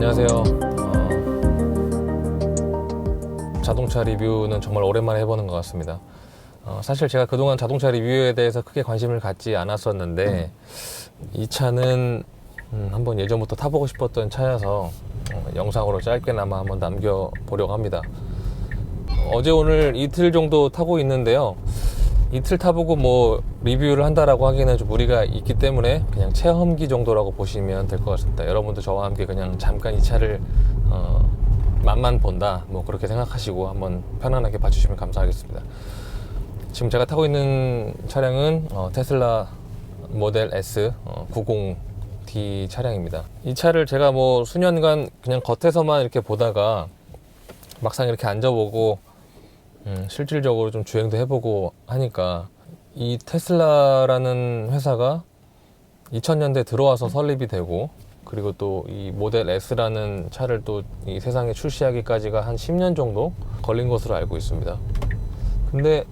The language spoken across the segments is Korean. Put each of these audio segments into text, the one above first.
안녕하세요. 자동차 리뷰는 정말 오랜만에 해보는 것 같습니다. 사실 제가 그동안 자동차 리뷰에 대해서 크게 관심을 갖지 않았었는데 이 차는 한번 예전부터 타보고 싶었던 차여서 영상으로 짧게나마 한번 남겨보려고 합니다. 어제 오늘 이틀 정도 타고 있는데요. 이틀 타보고 뭐 리뷰를 한다라고 하기에는 좀 무리가 있기 때문에 그냥 체험기 정도라고 보시면 될 것 같습니다. 여러분도 저와 함께 그냥 잠깐 이 차를 맛만 본다 뭐 그렇게 생각하시고 한번 편안하게 봐주시면 감사하겠습니다. 지금 제가 타고 있는 차량은 테슬라 모델 S 90D 차량입니다. 이 차를 제가 뭐 수년간 그냥 겉에서만 이렇게 보다가 막상 이렇게 앉아보고 실질적으로 좀 주행도 해보고 하니까 이 테슬라라는 회사가 2000년대 들어와서 설립이 되고, 그리고 또 이 모델 S라는 차를 또 이 세상에 출시하기까지가 한 10년 정도 걸린 것으로 알고 있습니다. 근데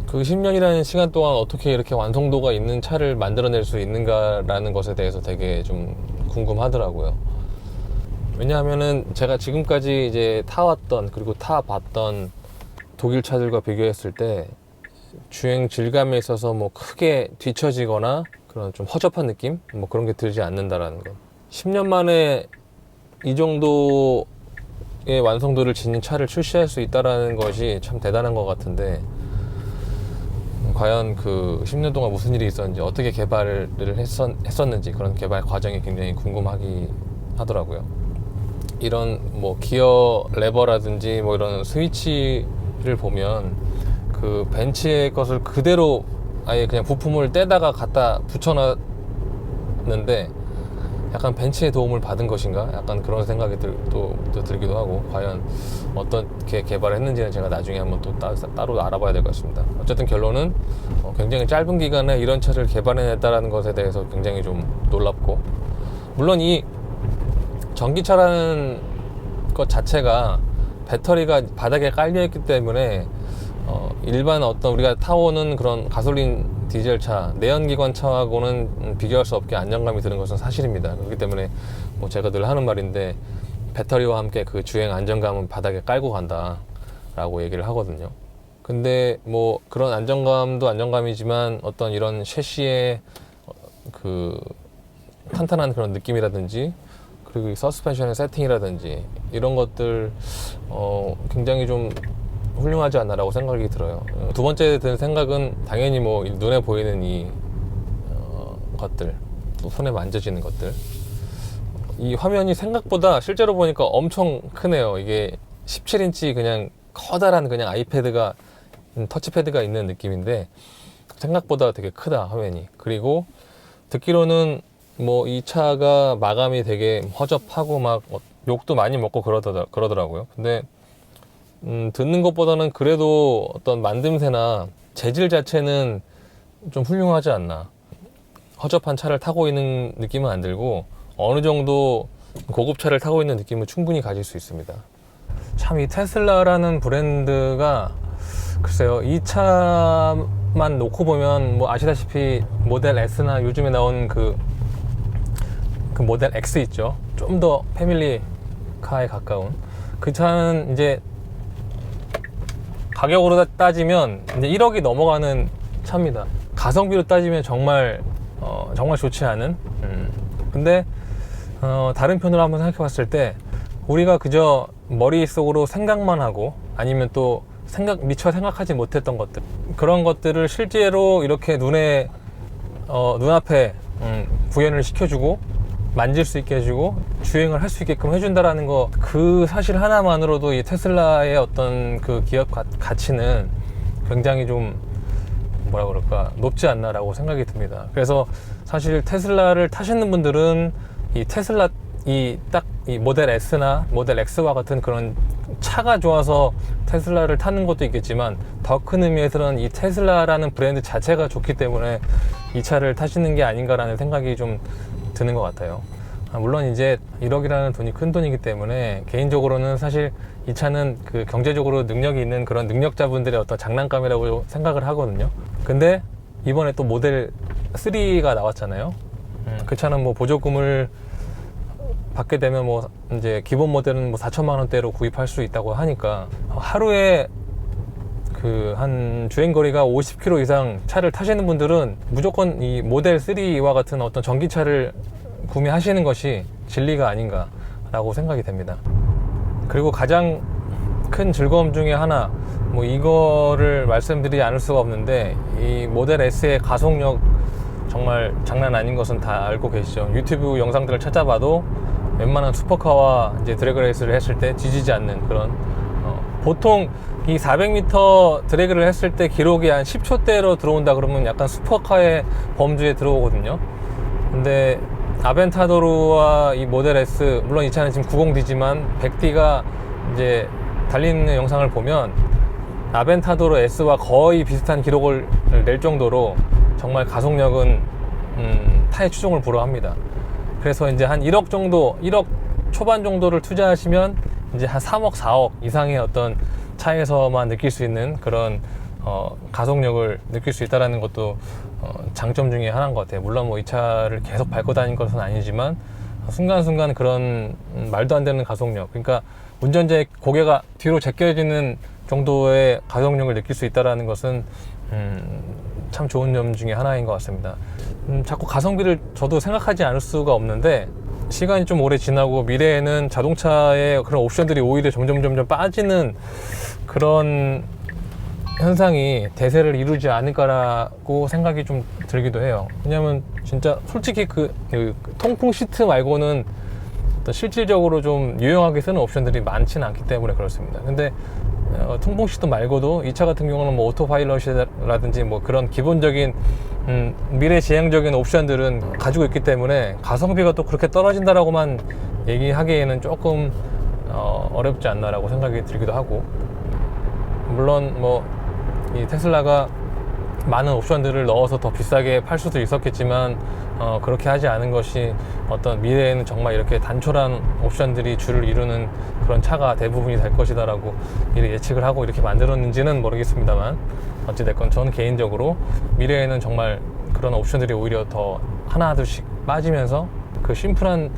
그 10년이라는 시간 동안 어떻게 이렇게 완성도가 있는 차를 만들어낼 수 있는가라는 것에 대해서 되게 좀 궁금하더라고요. 왜냐하면은 제가 지금까지 이제 타왔던 그리고 타봤던 독일 차들과 비교했을 때 주행 질감에 있어서 뭐 크게 뒤처지거나 그런 좀 허접한 느낌? 뭐 그런 게 들지 않는다라는 거. 10년 만에 이 정도의 완성도를 지닌 차를 출시할 수 있다라는 것이 참 대단한 것 같은데, 과연 그 10년 동안 무슨 일이 있었는지, 어떻게 개발을 했었는지 그런 개발 과정이 굉장히 궁금하기 하더라고요. 이런 뭐 기어 레버라든지 뭐 이런 스위치를 보면 그 벤츠의 것을 그대로 아예 그냥 부품을 떼다가 갖다 붙여놨는데 약간 벤츠의 도움을 받은 것인가? 약간 그런 생각이 또 들기도 하고, 과연 어떻게 개발했는지는 제가 나중에 한번 또 따로 알아봐야 될 것 같습니다. 어쨌든 결론은 굉장히 짧은 기간에 이런 차를 개발해냈다는 것에 대해서 굉장히 좀 놀랍고, 물론 이 전기차라는 것 자체가 배터리가 바닥에 깔려있기 때문에 일반 어떤 우리가 타오는 그런 가솔린 디젤차, 내연기관 차하고는 비교할 수 없게 안정감이 드는 것은 사실입니다. 그렇기 때문에 뭐 제가 늘 하는 말인데, 배터리와 함께 그 주행 안정감은 바닥에 깔고 간다 라고 얘기를 하거든요. 근데 뭐 그런 안정감도 안정감이지만 어떤 이런 셰시의 그 탄탄한 그런 느낌이라든지, 그리고 이 서스펜션의 세팅이라든지 이런 것들 굉장히 좀 훌륭하지 않나라고 생각이 들어요. 두 번째 드는 생각은 당연히 뭐 눈에 보이는 이 것들, 또 손에 만져지는 것들. 이 화면이 생각보다 실제로 보니까 엄청 크네요. 이게 17인치 그냥 커다란 그냥 아이패드가, 터치패드가 있는 느낌인데 생각보다 되게 크다 화면이. 그리고 듣기로는 뭐 이 차가 마감이 되게 허접하고 막 욕도 많이 먹고 그러더라고요. 근데 듣는 것보다는 그래도 어떤 만듦새나 재질 자체는 좀 훌륭하지 않나. 허접한 차를 타고 있는 느낌은 안 들고 어느 정도 고급차를 타고 있는 느낌을 충분히 가질 수 있습니다. 참 이 테슬라라는 브랜드가, 글쎄요, 이 차만 놓고 보면 뭐 아시다시피 모델 S나 요즘에 나온 그 모델 X 있죠. 좀 더 패밀리카에 가까운 그 차는 이제 가격으로 따지면 이제 1억이 넘어가는 차입니다. 가성비로 따지면 정말 좋지 않은. 근데 다른 편으로 한번 생각해 봤을 때 우리가 그저 머릿속으로 생각만 하고, 아니면 또 미처 생각하지 못했던 것들, 그런 것들을 실제로 이렇게 눈앞에 구현을 시켜주고 만질 수 있게 해주고 주행을 할 수 있게끔 해준다라는 거, 그 사실 하나만으로도 이 테슬라의 어떤 그 기업 가치는 굉장히 좀 뭐라 그럴까, 높지 않나라고 생각이 듭니다. 그래서 사실 테슬라를 타시는 분들은 이 테슬라 이 모델 S나 모델 X와 같은 그런 차가 좋아서 테슬라를 타는 것도 있겠지만, 더 큰 의미에서는 이 테슬라라는 브랜드 자체가 좋기 때문에 이 차를 타시는 게 아닌가라는 생각이 좀 드는 것 같아요. 물론 이제 1억이라는 돈이 큰 돈이기 때문에 개인적으로는 사실 이 차는 그 경제적으로 능력이 있는 그런 능력자분들의 어떤 장난감이라고 생각을 하거든요. 근데 이번에 또 모델 3가 나왔잖아요. 그 차는 뭐 보조금을 받게 되면 뭐 이제 기본 모델은 뭐 4천만 원대로 구입할 수 있다고 하니까 하루에 그 한 주행거리가 50km 이상 차를 타시는 분들은 무조건 이 모델 3와 같은 어떤 전기차를 구매하시는 것이 진리가 아닌가라고 생각이 됩니다. 그리고 가장 큰 즐거움 중에 하나, 뭐 이거를 말씀드리지 않을 수가 없는데, 이 모델 S의 가속력 정말 장난 아닌 것은 다 알고 계시죠. 유튜브 영상들을 찾아봐도 웬만한 슈퍼카와 이제 드래그 레이스를 했을 때 지지지 않는 그런 보통 이 400m 드래그를 했을 때 기록이 한 10초대로 들어온다 그러면 약간 슈퍼카의 범주에 들어오거든요. 근데 아벤타도르와 이 모델 S, 물론 이 차는 지금 90D지만 100D가 이제 달리는 영상을 보면 아벤타도르 S와 거의 비슷한 기록을 낼 정도로 정말 가속력은 타의 추종을 불허합니다. 그래서 이제 한 1억 정도, 1억 초반 정도를 투자하시면 이제 한 3억, 4억 이상의 어떤 차에서만 느낄 수 있는 그런 가속력을 느낄 수 있다는 것도 장점 중에 하나인 것 같아요. 물론 뭐 이 차를 계속 밟고 다닌 것은 아니지만 순간순간 그런 말도 안 되는 가속력, 그러니까 운전자의 고개가 뒤로 제껴지는 정도의 가속력을 느낄 수 있다는 것은 참 좋은 점 중에 하나인 것 같습니다. 자꾸 가성비를 저도 생각하지 않을 수가 없는데, 시간이 좀 오래 지나고 미래에는 자동차의 그런 옵션들이 오히려 점점 빠지는 그런 현상이 대세를 이루지 않을까라고 생각이 좀 들기도 해요. 왜냐면 진짜 솔직히 그 통풍 시트 말고는 실질적으로 좀 유용하게 쓰는 옵션들이 많지는 않기 때문에 그렇습니다. 근데 통풍 시트 말고도 이 차 같은 경우는 뭐 오토파일럿이라든지 뭐 그런 기본적인 미래지향적인 옵션들은 가지고 있기 때문에 가성비가 또 그렇게 떨어진다라고만 얘기하기에는 조금 어렵지 않나라고 생각이 들기도 하고, 물론 뭐 이 테슬라가 많은 옵션들을 넣어서 더 비싸게 팔 수도 있었겠지만 그렇게 하지 않은 것이 어떤 미래에는 정말 이렇게 단촐한 옵션들이 주를 이루는 그런 차가 대부분이 될 것이다 라고 예측을 하고 이렇게 만들었는지는 모르겠습니다만, 어찌됐건 저는 개인적으로 미래에는 정말 그런 옵션들이 오히려 더 하나둘씩 빠지면서 그 심플한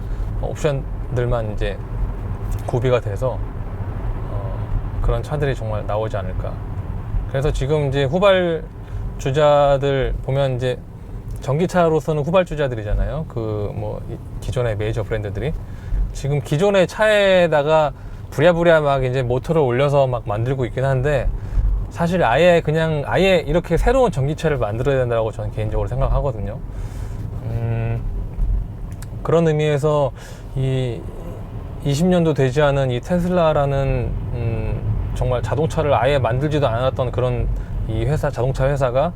옵션들만 이제 구비가 돼서 그런 차들이 정말 나오지 않을까. 그래서 지금 이제 후발주자들 보면 이제 전기차로서는 후발주자들이잖아요. 그 뭐 기존의 메이저 브랜드들이 지금 기존의 차에다가 부랴부랴 막 이제 모터를 올려서 막 만들고 있긴 한데, 사실 아예 이렇게 새로운 전기차를 만들어야 된다고 저는 개인적으로 생각하거든요. 그런 의미에서 이 20년도 되지 않은 이 테슬라라는 정말 자동차를 아예 만들지도 않았던 그런 이 회사, 자동차 회사가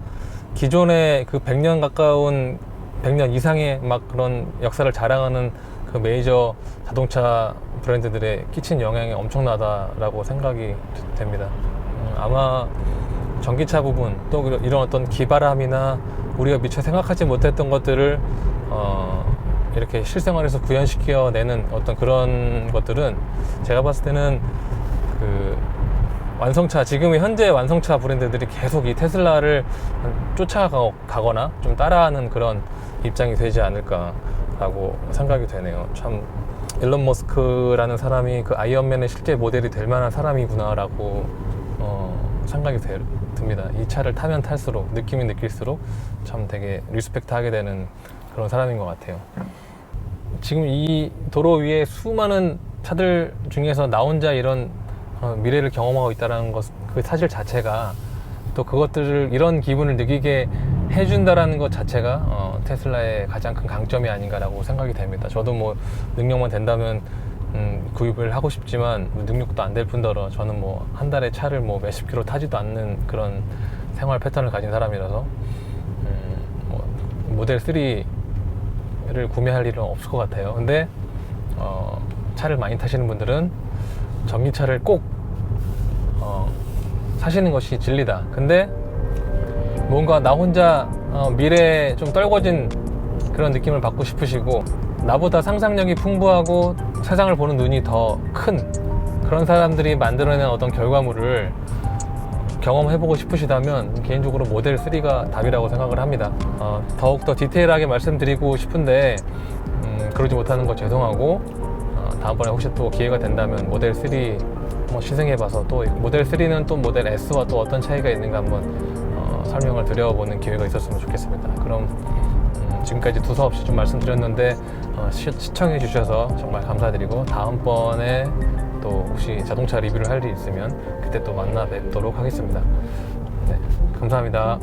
기존의 그 100년 가까운 100년 이상의 막 그런 역사를 자랑하는 그 메이저 자동차 브랜드들에 끼친 영향이 엄청나다라고 생각이 됩니다. 아마 전기차 부분, 또 이런 어떤 기발함이나 우리가 미처 생각하지 못했던 것들을 이렇게 실생활에서 구현시켜내는 어떤 그런 것들은 제가 봤을 때는 그 완성차, 지금의 현재 완성차 브랜드들이 계속 이 테슬라를 쫓아가거나 좀 따라하는 그런 입장이 되지 않을까라고 생각이 되네요. 참 일론 머스크라는 사람이 그 아이언맨의 실제 모델이 될 만한 사람이구나라고 생각이 듭니다. 이 차를 타면 탈수록, 느끼면 느낄수록 참 되게 리스펙트하게 되는 그런 사람인 것 같아요. 지금 이 도로 위에 수많은 차들 중에서 나 혼자 이런 미래를 경험하고 있다는 것, 그 사실 자체가, 또 그것들을 이런 기분을 느끼게 해준다라는 것 자체가 테슬라의 가장 큰 강점이 아닌가라고 생각이 됩니다. 저도 뭐 능력만 된다면 구입을 하고 싶지만 능력도 안 될 뿐더러 저는 뭐 한 달에 차를 뭐 몇십 킬로 타지도 않는 그런 생활 패턴을 가진 사람이라서 뭐 모델 3를 구매할 일은 없을 것 같아요. 근데 차를 많이 타시는 분들은 전기차를 꼭 사시는 것이 진리다. 근데 뭔가 나 혼자 미래에 좀 떨궈진 그런 느낌을 받고 싶으시고, 나보다 상상력이 풍부하고 세상을 보는 눈이 더 큰 그런 사람들이 만들어낸 어떤 결과물을 경험해보고 싶으시다면 개인적으로 모델 3가 답이라고 생각을 합니다. 더욱더 디테일하게 말씀드리고 싶은데 그러지 못하는 거 죄송하고, 다음번에 혹시 또 기회가 된다면 모델 3 한번 시승해봐서 또 모델 3는 또 모델 S와 또 어떤 차이가 있는가 한번 설명을 드려보는 기회가 있었으면 좋겠습니다. 그럼 지금까지 두서없이 좀 말씀드렸는데 시청해 주셔서 정말 감사드리고 다음번에 또 혹시 자동차 리뷰를 할 일이 있으면 그때 또 만나 뵙도록 하겠습니다. 네, 감사합니다.